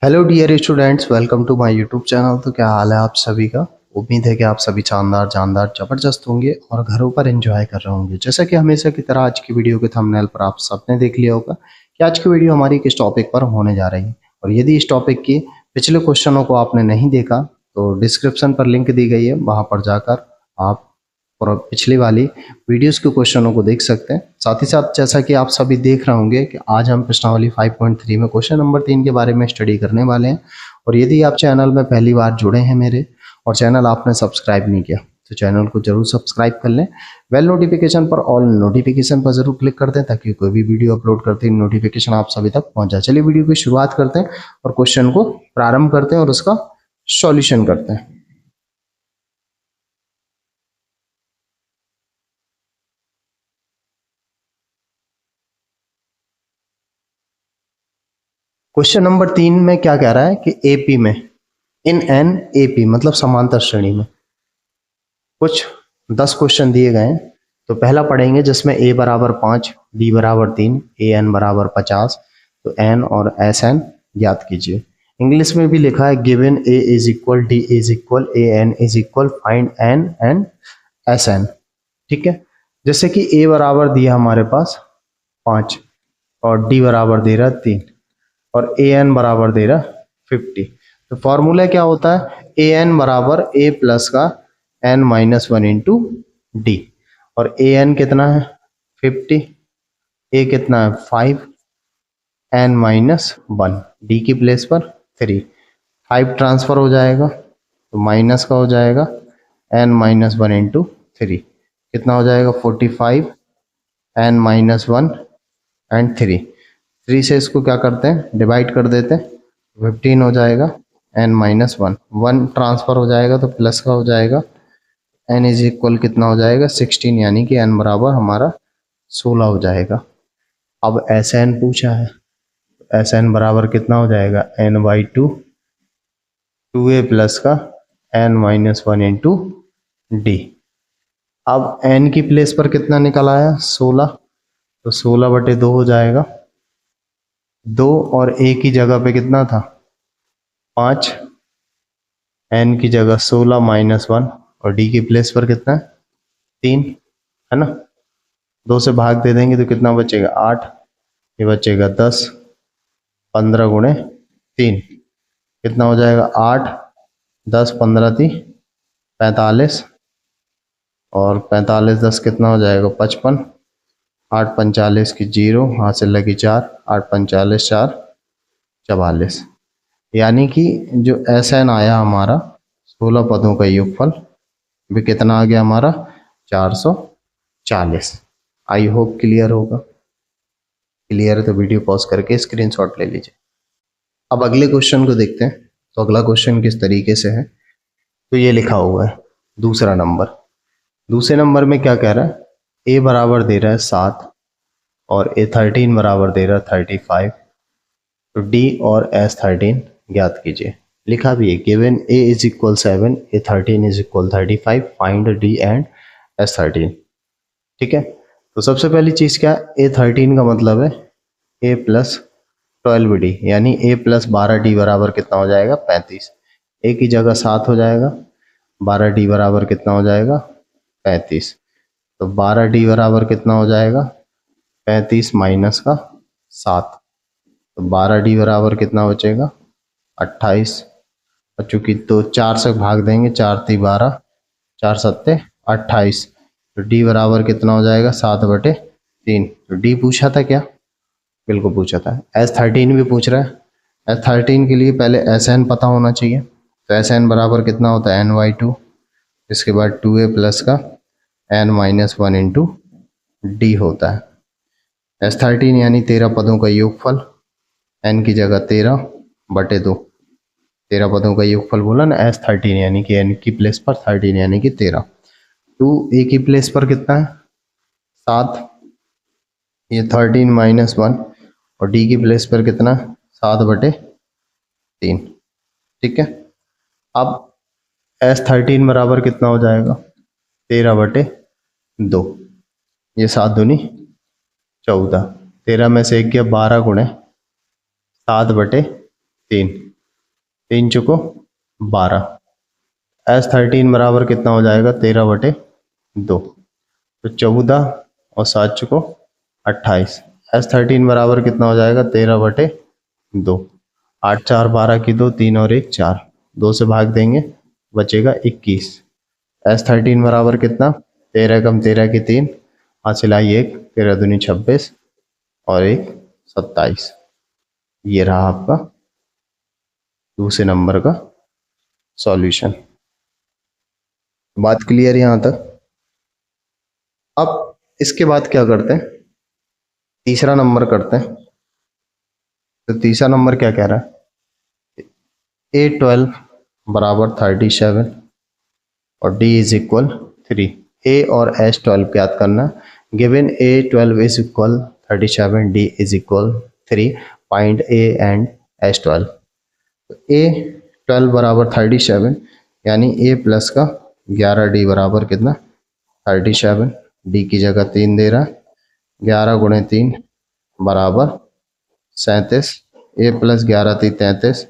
Hello dear students, welcome to my YouTube channel. तो क्या हाल है आप सभी का। उम्मीद है कि आप सभी शानदार जानदार जबरदस्त होंगे और घरों पर एंजॉय कर रहे होंगे। जैसा कि हमेशा की तरह आज की वीडियो के थंबनेल पर आप सबने देख लिया होगा कि आज की वीडियो हमारी किस टॉपिक पर होने जा रही है। और यदि इस टॉपिक की पिछले क्वेश्चनों को आपने नहीं देखा तो डिस्क्रिप्शन पर लिंक दी गई है, वहाँ पर जाकर आप और पिछली वाली वीडियोस के क्वेश्चनों को देख सकते हैं। साथ ही साथ जैसा कि आप सभी देख रहे होंगे कि आज हम प्रश्नावली 5.3 में क्वेश्चन नंबर 3 के बारे में स्टडी करने वाले हैं। और यदि आप चैनल में पहली बार जुड़े हैं मेरे और चैनल आपने सब्सक्राइब नहीं किया तो चैनल को जरूर सब्सक्राइब कर लें। बेल नोटिफिकेशन पर ऑल नोटिफिकेशन पर जरूर क्लिक कर दें ताकि कोई भी वीडियो अपलोड करते ही नोटिफिकेशन आप सभी तक पहुंच जाए। चलिए वीडियो की शुरुआत करते हैं और क्वेश्चन को प्रारंभ करते हैं और उसका सॉल्यूशन करते हैं। क्वेश्चन नंबर 3 में क्या कह रहा है कि एपी में इन एन एपी मतलब समांतर श्रेणी में कुछ 10 क्वेश्चन दिए गए हैं। तो पहला पढ़ेंगे जिसमें ए बराबर 5, बी बराबर 3, ए एन बराबर 50। तो एन और एस एन ज्ञात कीजिए। इंग्लिश में भी लिखा है given a is equal, d is equal, a n is equal, find n and s n. ठीक है, जैसे कि ए बराबर दिया हमारे पास 5 और डी बराबर दे रहा 3 और ए एन बराबर दे रहा 50। तो फॉर्मूला क्या होता है, ए एन बराबर ए प्लस का N minus one into d. और ए एन कितना है 50, ए कितना है 5, एन माइनस वन, डी की प्लेस पर 3। 5 ट्रांसफर हो जाएगा तो माइनस का हो जाएगा एन माइनस वन इंटू 3, कितना हो जाएगा 45, एन माइनस वन एंड 3 से इसको क्या करते हैं डिवाइड कर देते हैं, 15 हो जाएगा एन माइनस वन, 1 ट्रांसफर हो जाएगा तो प्लस का हो जाएगा एन इज इक्वल कितना हो जाएगा 16, यानी कि एन बराबर हमारा 16 हो जाएगा। अब एस एन पूछा है, एस एन बराबर कितना हो जाएगा N by two, two A plus का N minus one into D. अब एन की प्लेस पर कितना निकल आया 16, तो 16/2 हो जाएगा। 2 और ए की जगह पे कितना था 5, एन की जगह 16 माइनस वन और डी की प्लेस पर कितना है 3, है ना। 2 से भाग दे देंगे तो कितना बचेगा 8, ये बचेगा 10, 15 गुणे 3 कितना हो जाएगा 8, 10 15 थी 45 और 45 10 कितना हो जाएगा 55, 8 45 की 0, हाथ से लगी 4, 8 45 4 44, यानी कि जो एस एन आया हमारा 16 पदों का योगफल भी कितना आ गया हमारा 440। आई होप क्लियर होगा। क्लियर है तो वीडियो पॉज करके स्क्रीनशॉट ले लीजिए। अब अगले क्वेश्चन को देखते हैं। तो अगला क्वेश्चन किस तरीके से है, तो ये लिखा हुआ है दूसरा नंबर। दूसरे नंबर में क्या कह रहा है, ए बराबर दे रहा है 7 और ए 13 बराबर दे रहा है 35। तो डी और एस 13 ज्ञात कीजिए। लिखा भी है given a is equal 7, A 13 is equal 35, find D and S 13। ठीक है, तो सबसे पहली चीज़ क्या है, ए 13 का मतलब है ए प्लस 12 डी, यानी ए प्लस 12 डी बराबर कितना हो जाएगा 35। ए की जगह 7 हो जाएगा, 12 डी बराबर कितना हो जाएगा 35। तो 12 डी बराबर कितना हो जाएगा 35 माइनस का 7, तो 12 डी बराबर कितना बचेगा 28। और चूंकि तो 4 से भाग देंगे, 4 × 12, 4 सत्ते 28, तो डी बराबर कितना हो जाएगा 7/3। तो डी पूछा था क्या, बिल्कुल पूछा था। एस 13 भी पूछ रहा है। एस 13 के लिए पहले एस एन पता होना चाहिए। तो एस एन बराबर कितना होता है n/2, इसके बाद 2a प्लस का n minus one into D होता है। एस 13 यानी 13 पदों का योगफल, n की जगह 13/2, 13 पदों का योगफल बोला ना एस 13, यानी कि n की प्लेस पर 13 यानी कि 13। 2a की प्लेस पर कितना है 7, ये 13 माइनस वन और डी की प्लेस पर कितना 7/3। ठीक है, अब एस 13 बराबर कितना हो जाएगा 13/2, ये 7 दूनी 14, 13 में से एक गया 12 गुणे 7/3, 3 चुको 12। S13 बराबर कितना हो जाएगा 13/2। तो 14 और 7 चुको 28। S13 बराबर कितना हो जाएगा 13/2। 8 4 12 की 2, 3 और 1 4, 2 से भाग देंगे बचेगा 21। S13 बराबर कितना 13 कम 13 की 3, हासिल आई 1, 13 दूनी 26 और 1 27। ये रहा आपका दूसरे नंबर का सॉल्यूशन। बात क्लियर यहाँ तक। अब इसके बाद क्या करते हैं, तीसरा नंबर करते हैं। तो तीसरा नंबर क्या कह रहा है, A12 बराबर 37 और D इज इक्वल 3। A और S12 याद करना। Given A12 is equal 37, D is equal 3, find A and S12। A12 बराबर 37 यानी A प्लस का 11D बराबर कितना 37। D की जगह 3 दे रहा है, 11 गुणे 3 बराबर 37। A प्लस 11 थी 33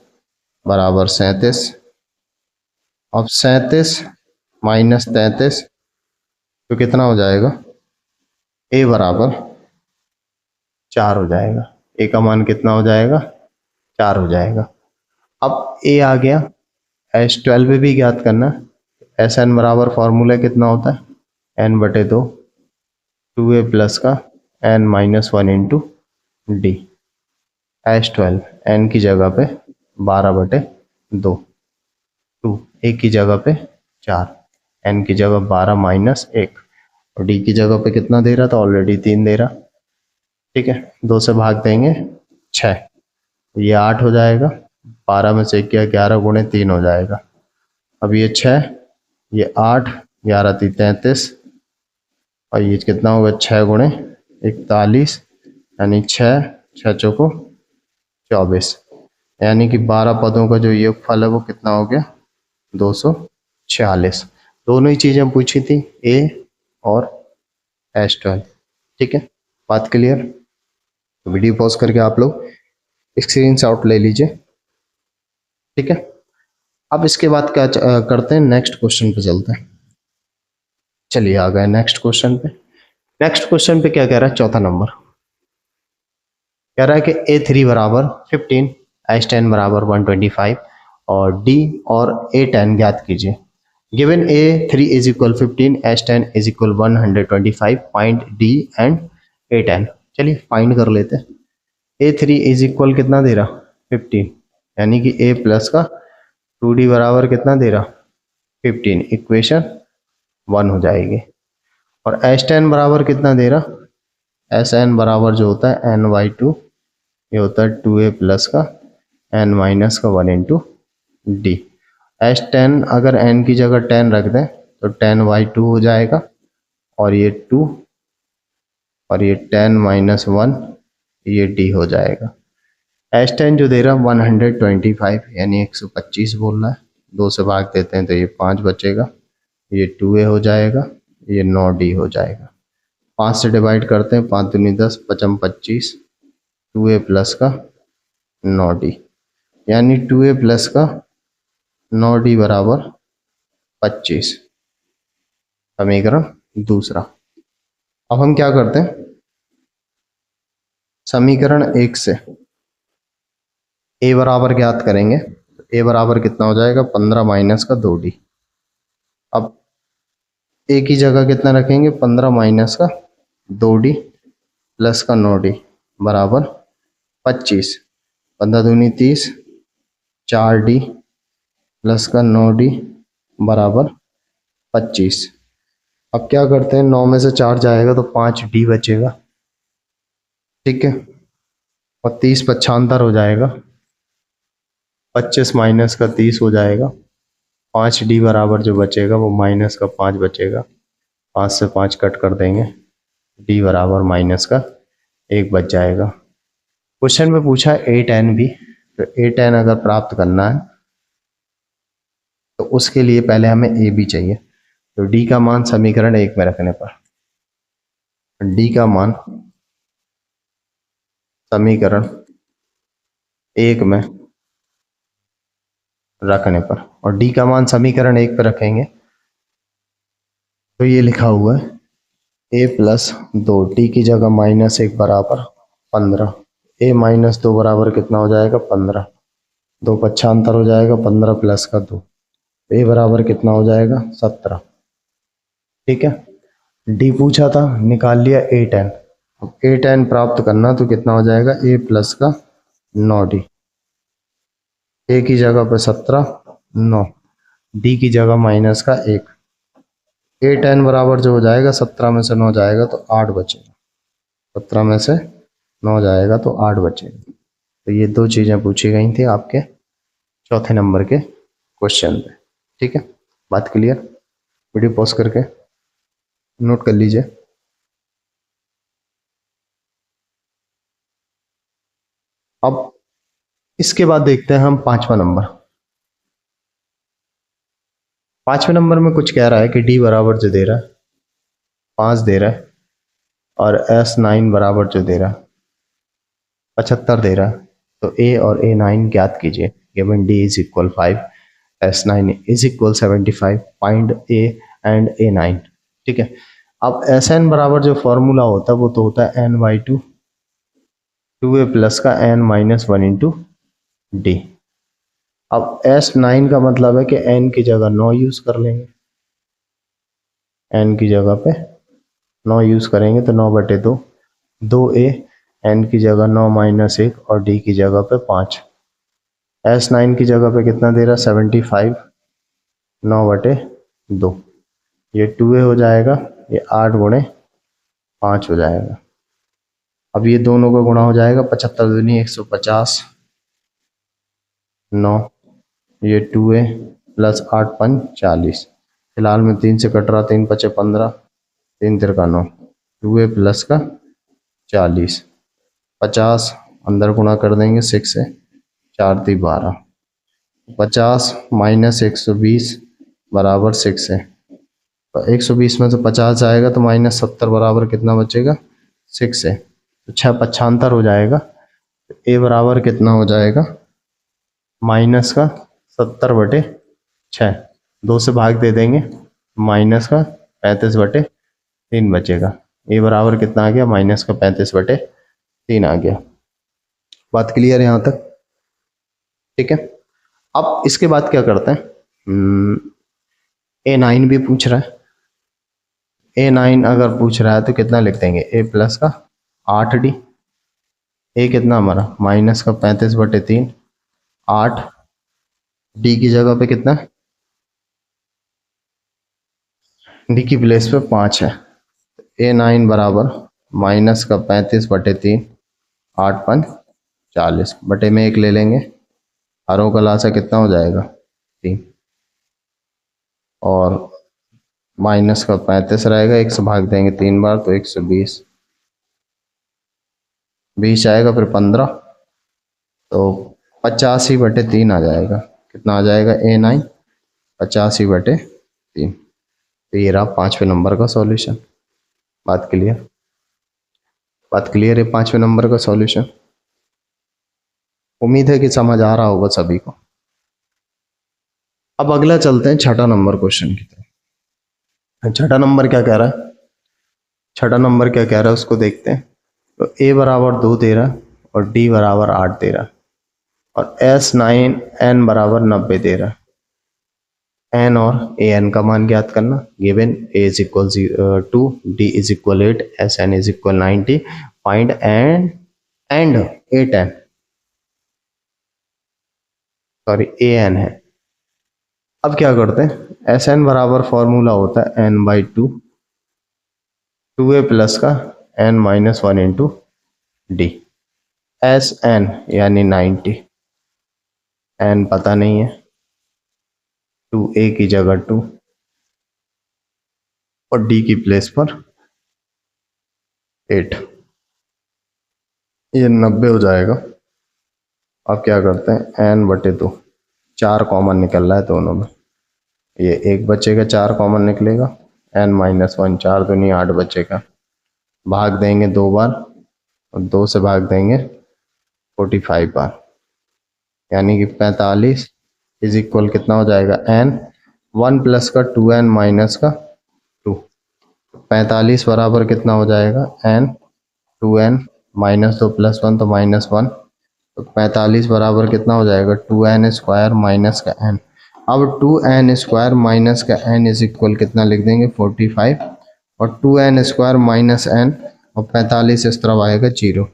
बराबर 37। अब 37 माइनस 33 तो कितना हो जाएगा, A बराबर 4 हो जाएगा। A का मान कितना हो जाएगा 4 हो जाएगा। अब A आ गया, S12 भी ज्ञात करना। Sn बराबर फॉर्मूला कितना होता है n/2, 2A प्लस का n-1 into D. S12 n की जगह पे 12/2, 2 A की जगह पे 4, n की जगह 12 माइनस 1 और D की जगह पे कितना दे रहा था, ऑलरेडी 3 दे रहा। ठीक है, 2 से भाग देंगे 6, ये 8 हो जाएगा। 12 में से 1 किया 11 गुणे 3 हो जाएगा। अब ये 6, ये 8, 11 थी 33 और ये कितना होगा 6 गुणे 41 यानी 6 6 चौको 24, यानी कि 12 पदों का जो योगफल है वो कितना हो गया 246। दोनों ही चीजें पूछी थी, A और S12। ठीक है, बात क्लियर। तो वीडियो पॉज करके आप लोग स्क्रीनशॉट ले लीजिए। ठीक है, अब इसके बाद क्या करते हैं, नेक्स्ट क्वेश्चन पे चलते हैं। चलिए आ गए नेक्स्ट क्वेश्चन पे। नेक्स्ट क्वेश्चन पे क्या कह रहा है, चौथा नंबर कह रहा है कि A3 बराबर 15, S10 बराबर 125 और D और A10 ज्ञात कीजिए। Given A3 is equal 15, S10 is equal 125, find D and A10। चलिए फाइंड कर लेते हैं। A3 इज इक्वल कितना दे रहा 15, यानी कि A प्लस का 2D बराबर कितना दे रहा 15, इक्वेशन 1 हो जाएगी। और S10 बराबर कितना दे रहा, Sn बराबर जो होता है n/2, ये होता है 2A प्लस का n-1 इंटू डी। S10 अगर n की जगह 10 रख दें तो 10/2 हो जाएगा और ये 2 और ये 10-1 ये d हो जाएगा। S10 जो दे रहा 125 यानी 125 बोल रहा है, 2 से भाग देते हैं तो ये 5 बचेगा, ये 2A हो जाएगा, ये 9D हो जाएगा। 5 से डिवाइड करते हैं, 5 दूनी 10, 5 25, 2A प्लस का 9D, यानी 2A प्लस का 9D बराबर 25, समीकरण दूसरा। अब हम क्या करते हैं, समीकरण 1 से A बराबर ज्ञात करेंगे। A बराबर कितना हो जाएगा 15 माइनस का 2D। अब A की जगह कितना रखेंगे 15 माइनस का 2D प्लस का 9D बराबर 25, 15 दूनी 30, 4D प्लस का 9D बराबर 25। अब क्या करते हैं, 9 में से 4 जाएगा तो 5D बचेगा। ठीक है, और 30 पक्षांतर हो जाएगा, 25 माइनस का 30 हो जाएगा। 5D बराबर जो बचेगा वो माइनस का 5 बचेगा, 5 से 5 कट कर देंगे, D बराबर माइनस का 1 बच जाएगा। क्वेश्चन में पूछा A10 भी, तो A10 अगर प्राप्त करना है तो उसके लिए पहले हमें A भी चाहिए। तो D का मान समीकरण 1 में रखने पर, D का मान समीकरण 1 में रखने पर, और डी का मान समीकरण 1 पर रखेंगे तो ये लिखा हुआ है a+2, डी की जगह -1 बराबर 15, a -2 बराबर कितना हो जाएगा 15, 2 पक्षांतर हो जाएगा 15 प्लस का 2, a बराबर कितना हो जाएगा 17। ठीक है, डी पूछा था, निकाल लिया a10। अब a10 प्राप्त करना तो कितना हो जाएगा a प्लस का 9d, a की जगह पर 17, 9, डी की जगह -1, a10 बराबर जो हो जाएगा 17 में से 9 जाएगा तो 8 बचेगा, 17 में से 9 जाएगा तो 8 बचेगा। तो ये दो चीज़ें पूछी गई थी आपके चौथे नंबर के क्वेश्चन में। ठीक है, बात क्लियर? वीडियो पॉज करके नोट कर लीजिए। अब इसके बाद देखते हैं हम पांचवा नंबर। पांचवें नंबर में कुछ कह रहा है कि डी बराबर जो दे रहा है 5 दे रहा है, और S9 बराबर जो दे रहा है 75 दे रहा है। तो A और A9 ज्ञात कीजिए। Given D is equal 5, S9 is equal 75, find A and A9। ठीक है, अब Sn बराबर जो फॉर्मूला होता है वो तो होता है n/2, 2a प्लस का n-1 इंटू डी। अब S9 का मतलब है कि n की जगह 9 यूज कर लेंगे, n की जगह पे 9 यूज करेंगे तो 9/2, 2a, n की जगह 9 - 1 और d की जगह पे 5। S9 की जगह पे कितना दे रहा है 75, 9/2, ये 2a हो जाएगा, ये 8 गुणे 5 हो जाएगा। अब ये दोनों का गुणा हो जाएगा, 75 दूनी 150, 9, ये 2a प्लस 8 5 40। फिलहाल में 3 से कट रहा, 3 5 15, 3 तिरका 9, 2a प्लस का 40, 50 अंदर गुणा कर देंगे 6 से, 4 3 12, 50 माइनस 120 बराबर 6 है। तो 120 में से 50 जाएगा तो -70 बराबर कितना बचेगा 6 है। तो 6 पक्षांतर हो जाएगा, तो ए बराबर कितना हो जाएगा -70/6, 2 से भाग दे देंगे, -35/3 बचेगा। ए बराबर कितना आ गया -35/3 आ गया। बात क्लियर है यहाँ तक? ठीक है, अब इसके बाद क्या करते हैं, A9 भी पूछ रहा है। A9 अगर पूछ रहा है तो कितना लिख देंगे, a प्लस का 8d, a कितना हमारा -35/3, 8, d की जगह पे कितना, d की प्लेस पे 5 है। A9 बराबर -35/3, 8 5 40, बटे में 1 ले लेंगे, हरों का लासा कितना हो जाएगा 3, और -35 रहेगा, 1 से भाग देंगे 3 बार तो 120, 20 आएगा, फिर 15, तो 85/3 आ जाएगा। कितना आ जाएगा A9 85/3। तो ये रहा पांचवें नंबर का सॉल्यूशन। बात क्लियर? बात क्लियर है पांचवें नंबर का सॉल्यूशन? उम्मीद है कि समझ आ रहा होगा सभी को। अब अगला चलते हैं छठा नंबर क्वेश्चन की तरफ। छठा नंबर क्या कह रहा है, छठा नंबर क्या कह रहा है उसको देखते हैं। तो a बराबर 2 दे रहा है और d बराबर 8 दे रहा है, और S9 n बराबर 90 दे रहा है। n और an का मान ज्ञात करना। Given a is equal 2, d is equal 8, Sn is equal 90, find and A10, sorry an है। अब क्या करते हैं, Sn बराबर फॉर्मूला होता है n/2, 2a प्लस का n-1 इंटू डी। Sn यानी 90, n पता नहीं है, 2a की जगह 2 और d की प्लेस पर 8, ये 90 हो जाएगा। अब क्या करते हैं, n/2, 4 कॉमन निकल रहा है दोनों में, ये 1 बचेगा, 4 कॉमन निकलेगा, n-1, 4 दूनी 8 बचेगा, भाग देंगे 2 बार और 2 से भाग देंगे 45 बार, यानी कि 45 इज इक्वल कितना हो जाएगा n, 1 प्लस का 2n माइनस का 2, 45 बराबर कितना हो जाएगा n 2n माइनस 2 प्लस 1 तो माइनस 1, तो 45 बराबर कितना हो जाएगा 2n स्क्वायर माइनस का n। अब 2n स्क्वायर माइनस का n इज इक्वल कितना लिख देंगे 45, और 2n स्क्वायर माइनस n और 45 इस तरफ आएगा 0,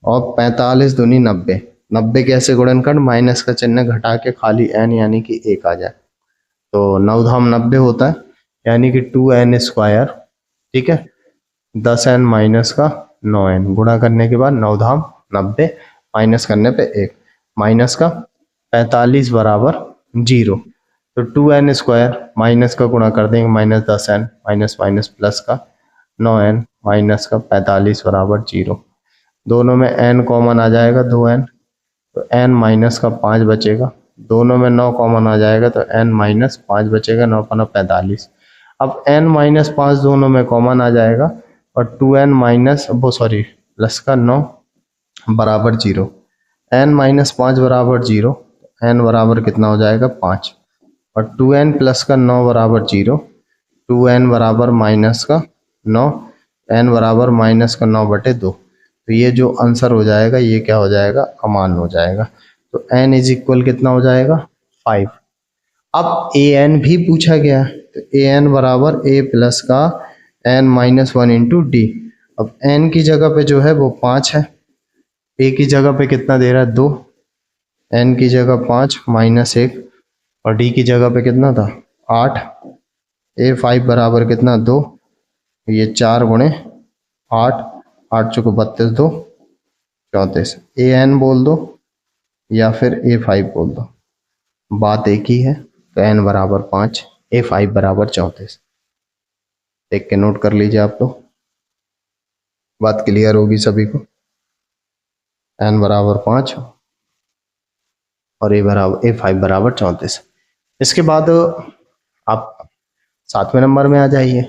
और 45 दूनी 90, 90 कैसे गुणन कर, माइनस का चिन्ह घटा के खाली n यानी कि 1 आ जाए, तो 9 धाम 90 होता है, यानी कि 2n स्क्वायर, ठीक है, 10n माइनस का 9n, गुणा करने के बाद 9 धाम 90 माइनस करने पे 1, माइनस का 45 बराबर 0, तो 2n स्क्वायर माइनस का गुणा कर देंगे minus 10n minus minus plus का 9n माइनस का 45 बराबर 0, दोनों में n कॉमन आ जाएगा 2n, तो n माइनस का 5 बचेगा, दोनों में 9 कॉमन आ जाएगा तो n माइनस 5 बचेगा, 9 पना 45। अब n माइनस 5 दोनों में कॉमन आ जाएगा, और 2n माइनस वो सॉरी प्लस का 9 बराबर 0, n माइनस 5 बराबर 0, n बराबर कितना हो जाएगा 5, और 2n प्लस का 9 बराबर 0, 2n बराबर माइनस का 9, n बराबर माइनस का 9 बटे 2, तो ये जो आंसर हो जाएगा ये क्या हो जाएगा अमान हो जाएगा, तो n इज इक्वल कितना हो जाएगा 5। अब an भी पूछा गया, तो an बराबर a प्लस का n माइनस 1 इंटू डी, अब n की जगह पे जो है वो 5 है, a की जगह पे कितना दे रहा है 2, n की जगह 5 माइनस 1, और d की जगह पे कितना था 8, a5 बराबर कितना 2, ये 4 गुणे 8, 8 चौको 32, 2 34, an बोल दो या फिर a5 बोल दो, बात एक ही है, तो n बराबर 5, a5 बराबर 34, देख के नोट कर लीजिए आप लोग, बात क्लियर होगी सभी को, n बराबर 5 और a5 बराबर 34। इसके बाद आप 7वें नंबर में आ जाइए,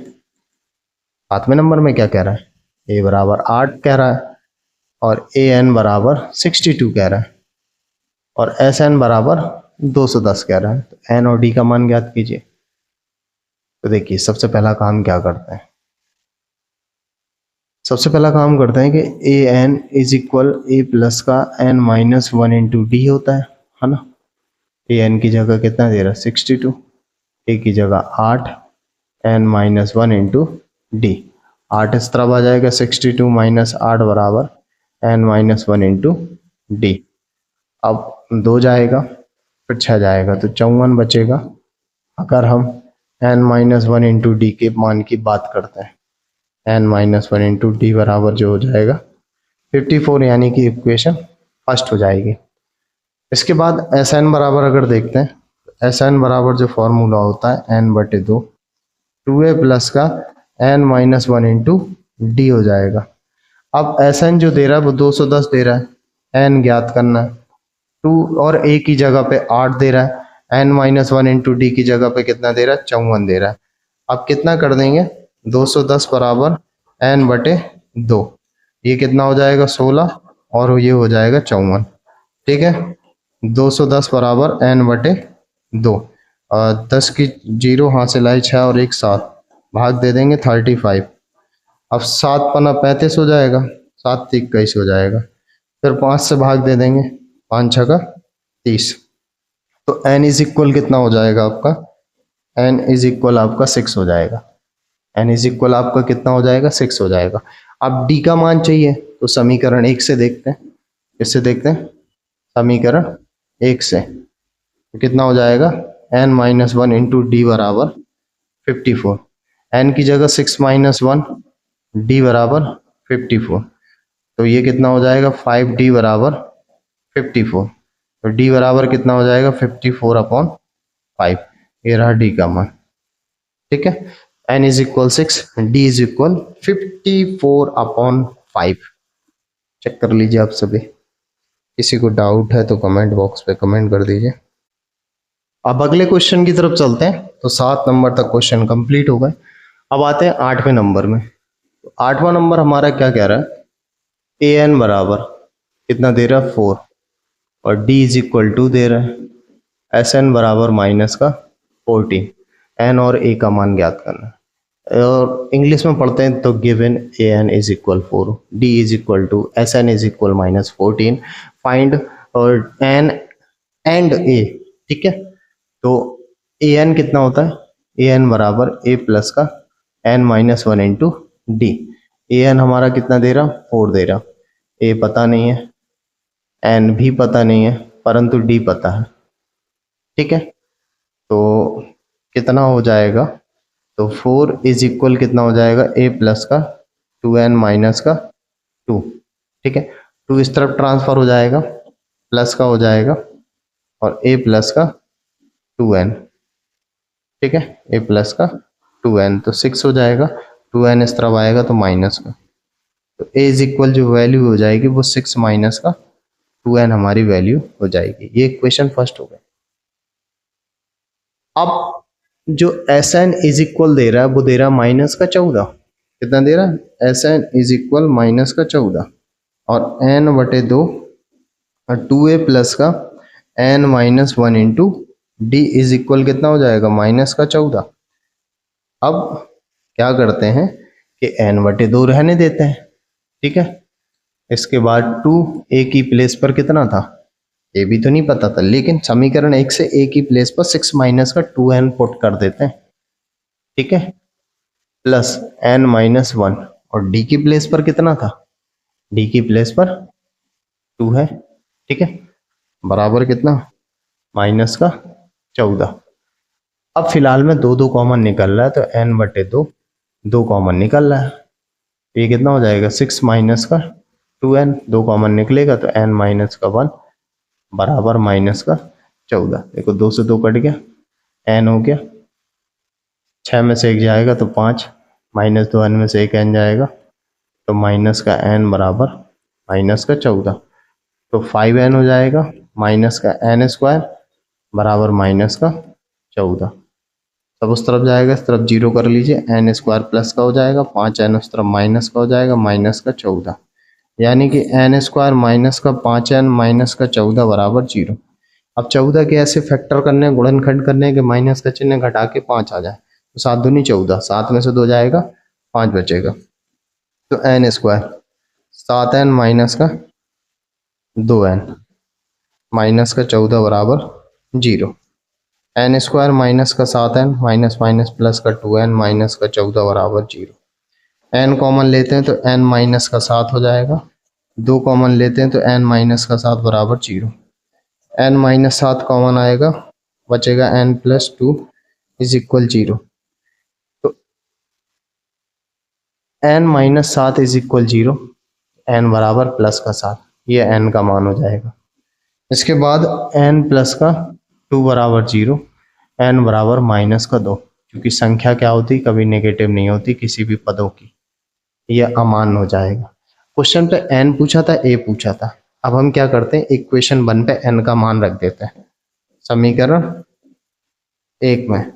7वें नंबर में क्या कह रहा है, a बराबर 8 कह रहा है, और an बराबर 62 कह रहा है, और sn बराबर 210 कह रहा है, तो n और d का मान ज्ञात कीजिए। तो देखिए सबसे पहला काम क्या करते हैं, सबसे पहला काम करते हैं कि an is equal a plus का n माइनस 1 इंटू डी होता है ना, an की जगह कितना दे रहा है 62, a की जगह 8, n माइनस 1 इंटू डी, 8 इस तरफ आ जाएगा, 62 माइनस 8 बराबर n माइनस 1 इंटू डी, अब 2 जाएगा फिर 6 जाएगा, तो 54 बचेगा। अगर हम n माइनस 1 इंटू डी के मान की बात करते हैं, n माइनस 1 इंटू डी बराबर जो हो जाएगा 54, यानी कि इक्वेशन फर्स्ट हो जाएगी। इसके बाद Sn बराबर अगर देखते हैं, तो Sn बराबर जो फॉर्मूला होता है n बटे 2, 2a प्लस का n माइनस 1 इंटू डी हो जाएगा। अब Sn जो दे रहा है वो 210 दे रहा है, n ज्ञात करना है, 2 और a की जगह पे 8 दे रहा है, n माइनस 1 इंटू डी की जगह पे कितना दे रहा है 54 दे रहा है। अब कितना कर देंगे 210 बराबर n बटे 2, ये कितना हो जाएगा 16, और ये हो जाएगा 54, ठीक है, 210 बराबर n बटे 2, और 10 की 0 हासिल आई 6 और 1 7, भाग दे देंगे 35, अब 7 पना 35 हो जाएगा, 7 21 हो जाएगा, फिर 5 से भाग दे देंगे, 5 6 का 30, तो n इज इक्वल कितना हो जाएगा आपका, n इज इक्वल आपका 6 हो जाएगा, n इज इक्वल आपका कितना हो जाएगा 6 हो जाएगा। अब d का मान चाहिए तो समीकरण 1 से देखते हैं, इससे देखते हैं समीकरण 1 से, तो कितना हो जाएगा n माइनस 1 इंटू डी बराबर 54, n की जगह 6 माइनस 1, d बराबर 54, तो ये कितना हो जाएगा 5d बराबर 54, तो d बराबर कितना हो जाएगा 54 अपॉन 5, ये रहा d का मान, ठीक है, n is equal 6, d is equal 54 upon 5। Check कर लीजिए आप सभी, किसी को डाउट है तो कमेंट बॉक्स पे कमेंट कर दीजिए। अब अगले क्वेश्चन की तरफ चलते हैं, तो 7 नंबर तक क्वेश्चन कंप्लीट हो गए। अब आते हैं 8वें नंबर में, तो 8वां नंबर हमारा क्या कह रहा है, an बराबर कितना दे रहा है 4, और d इज इक्वल टू दे रहा है एस एन बराबर माइनस का 14, एन और ए का मान ज्ञात करना है। और इंग्लिश में पढ़ते हैं तो given a n is equal 4, d is equal to s n is equal minus 14, find और एन एंड ए। ठीक है, तो ए एन कितना होता है, ए एन बराबर ए प्लस का N minus 1 into D. A N हमारा कितना दे रहा, 4 दे रहा, ए पता नहीं है, एन भी पता नहीं है, परंतु डी पता है। ठीक है, तो कितना हो जाएगा, तो 4 इज इक्वल कितना हो जाएगा, ए प्लस का 2n माइनस का 2। ठीक है, 2 इस तरफ ट्रांसफर हो जाएगा, प्लस का हो जाएगा, और ए प्लस का 2n। ठीक है, ए प्लस का 2n तो 6 हो जाएगा, 2n इस तरफ आएगा तो माइनस का, तो ए इज इक्वल जो वैल्यू हो जाएगी वो 6 माइनस का 2n हमारी वैल्यू हो जाएगी। ये इक्वेशन फर्स्ट हो गया। अब जो एस एन इज इक्वल दे रहा है वो दे रहा है माइनस का 14। कितना दे रहा है, s n is equal minus का 14, और एन बटे 2 और 2a प्लस का N minus 1 into d is equal कितना हो जाएगा, माइनस का 14। अब क्या करते हैं कि एन बटे 2 रहने देते हैं। ठीक है, इसके बाद 2 ए की प्लेस पर कितना था, ये भी तो नहीं पता था, लेकिन समीकरण 1 से ए की प्लेस पर 6 माइनस का 2n पुट कर देते हैं। ठीक है, प्लस n माइनस 1, और डी की प्लेस पर कितना था, डी की प्लेस पर 2 है। ठीक है, बराबर कितना, माइनस का 14। अब फिलहाल में 2 2 कॉमन निकल रहा है, तो n बटे 2 2 कॉमन निकल रहा है, ये कितना हो जाएगा, 6 माइनस का 2n, 2 कॉमन निकलेगा तो n माइनस का 1 बराबर माइनस का 14। देखो 2 से 2 कट गया, n हो गया, 6 में से 1 जाएगा तो 5, माइनस 2 n में से 1 n जाएगा, तो माइनस का n बराबर माइनस का 14, तो 5n हो जाएगा, माइनस का n स्क्वायर बराबर माइनस का 14। सब उस तरफ जाएगा, इस तरफ 0 कर लीजिए, n स्क्वायर प्लस का हो जाएगा, 5n उस तरफ माइनस का हो जाएगा, माइनस का 14, यानी कि n स्क्वायर माइनस का 5n माइनस का 14 बराबर 0। अब 14 के ऐसे फैक्टर करने, गुणनखंड करने के माइनस का चिन्ह घटा के 5 आ जाए, तो 7 दूनी 14, 7 में से 2 जाएगा, 5 बचेगा, तो n स्क्वायर 7n माइनस का 2n माइनस का 14 बराबर 0। n स्क्वायर माइनस का 7n माइनस माइनस प्लस का 2n माइनस का 14 बराबर 0। n कॉमन लेते हैं तो n माइनस का 7 हो जाएगा, 2 कॉमन लेते हैं तो n माइनस का 7 बराबर 0। n माइनस 7 कॉमन आएगा, बचेगा n प्लस 2 इज इक्वल 0, तो n minus 7 is equal 0, n बराबर प्लस का 7, ये n का मान हो जाएगा। इसके बाद n प्लस का 2 बराबर 0, n बराबर माइनस का 2, क्योंकि संख्या क्या होती, कभी नेगेटिव नहीं होती किसी भी पदों की, यह अमान्य हो जाएगा। क्वेश्चन पे n पूछा था, a पूछा था, अब हम क्या करते हैं, इक्वेशन 1 पे n का मान रख देते हैं। समीकरण 1 में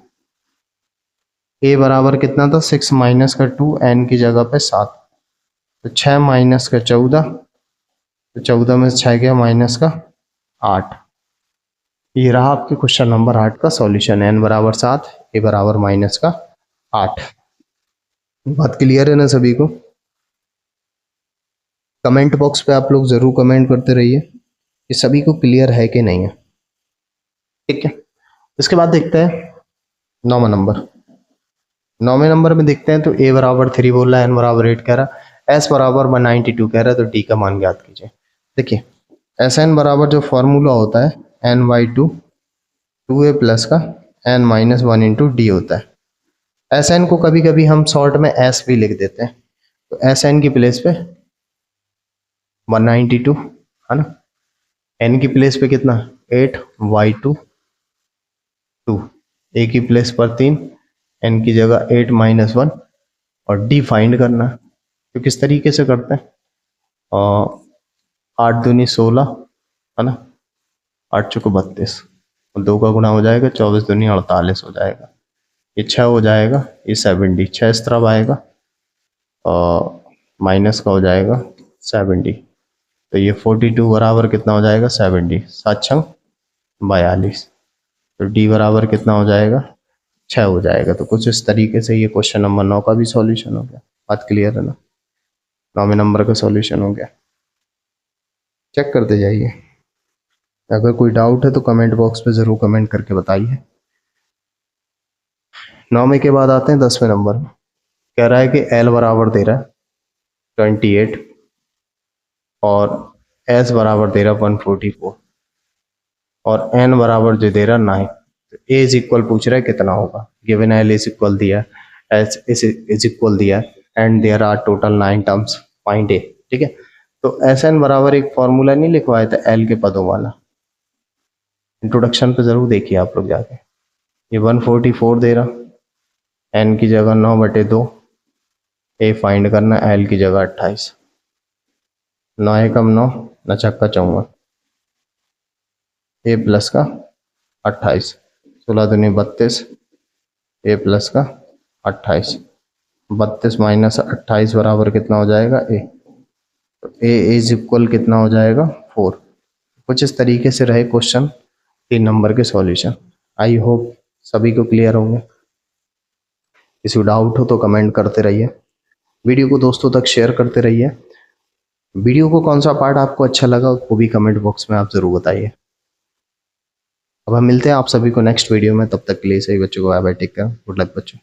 a बराबर कितना था, 6 माइनस का 2, n की जगह पे 7, तो 6 माइनस का 14, तो 14 में से 6 गया माइनस का 8। ये रहा आपके क्वेश्चन नंबर 8 का सॉल्यूशन, n बराबर 7, a बराबर माइनस का 8। बात क्लियर है ना सभी को? कमेंट बॉक्स पे आप लोग जरूर कमेंट करते रहिए कि सभी को क्लियर है कि नहीं है। ठीक है, इसके बाद देखते हैं 9वां नंबर। 9वें नंबर में देखते हैं तो a बराबर 3 बोल रहा है, n बराबर 8 कह रहा है, s बराबर 192 कह रहा है, तो d का मान ज्ञात कीजिए। देखिए एस एन बराबर जो फॉर्मूला होता है n बाई 2 2a प्लस का n माइनस 1 इंटू डी होता है। एस एन को कभी कभी हम शॉर्ट में s भी लिख देते हैं, तो एस एन की प्लेस पे 192 है ना, n की प्लेस पे कितना 8 y2 2, a की प्लेस पर 3, n की जगह 8 माइनस 1, और d फाइंड करना है। तो किस तरीके से करते हैं, 8 दूनी 16 है ना, 8 चौको 32, और 2 का गुणा हो जाएगा, 24 दूनी 48 हो जाएगा, ये 6 हो जाएगा, ये 70, 6 इस तरफ आएगा और माइनस का हो जाएगा 70, तो ये 42 बराबर कितना हो जाएगा 70, 7 6 42, तो डी बराबर कितना हो जाएगा, 6 हो जाएगा। तो कुछ इस तरीके से ये क्वेश्चन नंबर 9 का भी सॉल्यूशन हो गया। बात क्लियर है ना, 9वें नंबर का सॉल्यूशन हो गया। चेक करते जाइए, अगर कोई डाउट है तो कमेंट बॉक्स पे ज़रूर कमेंट करके बताइए। 9वें के बाद आते हैं 10वें नंबर में। कह रहा है कि एल बराबर दे रहा है 28 और एस बराबर दे रहा 144 और एन बराबर जो दे रहा 9। ए इज इक्वल पूछ रहा है कितना होगा। गिवन एल इज इक्वल दिया, एस इज इक्वल दिया and there are total 9 terms, find A. ठीक है, तो एस एन बराबर एक फॉर्मूला नहीं लिखवाया था एल के पदों वाला, इंट्रोडक्शन पे जरूर देखिए आप लोग जाके। ये 144 दे रहा, एन की जगह 9/2, ए फाइंड करना, एल की जगह 28, 9 एकम 9, 9 छक्का 54, ए प्लस का 28, 16 दूनी 32, ए प्लस का 28, 32 माइनस 28 बराबर कितना हो जाएगा ए। तो ए इज इक्वल कितना हो जाएगा 4। कुछ इस तरीके से रहे क्वेश्चन 3 नंबर के सॉल्यूशन। आई होप सभी को क्लियर होंगे। किसी को डाउट हो तो कमेंट करते रहिए, वीडियो को दोस्तों तक शेयर करते रहिए। वीडियो को कौन सा पार्ट आपको अच्छा लगा वो भी कमेंट बॉक्स में आप जरूर बताइए। अब हम मिलते हैं आप सभी को नेक्स्ट वीडियो में, तब तक के लिए सभी बच्चों को bye bye, take care, good luck बच्चों।